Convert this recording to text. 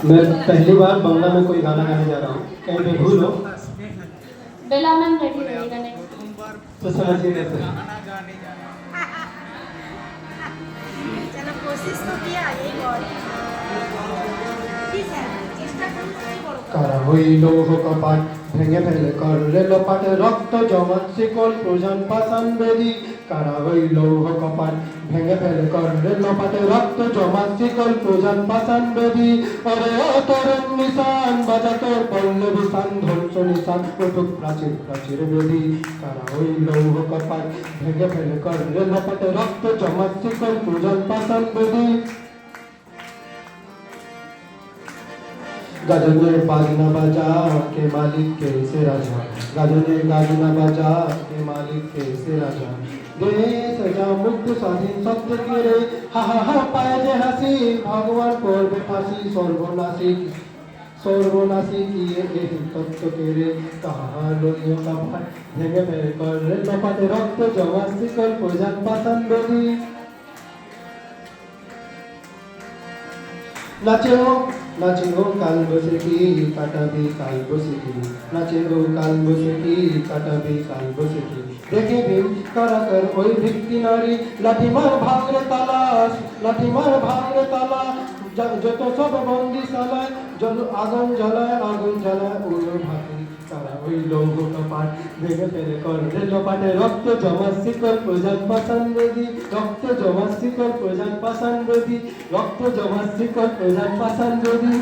मैं पहली बार बंगला में कोई गाना गाने जा रहा हूँ, कहीं पे भूल हो बेला मैम रेडी रहेगा नहीं तो समझिए कैसे। चलो कोशिश तो किया यही बहुत ठीक है चेष्टा करूँ बड़ो কারা হইল কপাট ভেঙে ফেলে করলে লোপাটে রক্ত জমাট শিকল প্রজন পাষাণ বেদি কারা হইল কপাট ভেঙে ফেলে করলে লোপাটে রক্ত জমাট শিকল প্রজন পাষাণ বেদি অরে অতরণ নিশান বাজা তোর পল্লে বিশান ধ্বংস নিশান উঠুক প্রাচীর প্রাচীর বেদি কারা হইল কপাট ভেঙে ফেলে করলে লোপাটে রক্ত জমাট শিকল প্রজন পাষাণ বেদি गाजने बाजना बजा के मालिक के से राजा गाजने गाजना बजा के मालिक के से राजा देश जा मुक्त स्वाधीन शब्द के रे हा हा हा पाए जे हसी भगवान করবে ফাঁসি সর্বনাশী কিয়ে এই তত্ত্ব के रे कहा लोलियों का भाई ভেঙে ফেলে করে লোপাটে রক্ত জমা শিকল প্রজান পাষাণ বেদি নাচে গো কাল বসে কি কাটাবি কাল বসে কি নাচে গো কাল বসে কি কাটাবি কাল বসে কি দেখে দিন কারাকর ওই ভিক্তি নারী লাঠিমার ভাঙরে তালা যত সব বন্দি সালায় যত আগুন জ্বালায় উড়ো ভাতি তারা ওই লৌহ কপাট ভেঙে ফেলে করে লোপাটে রক্ত জমা শিকল প্রজান পাষাণ বেদি রক্ত জমা শিকল প্রজান পাষাণ বেদি রক্ত জমা শিকল প্রজান পাষাণ বেদি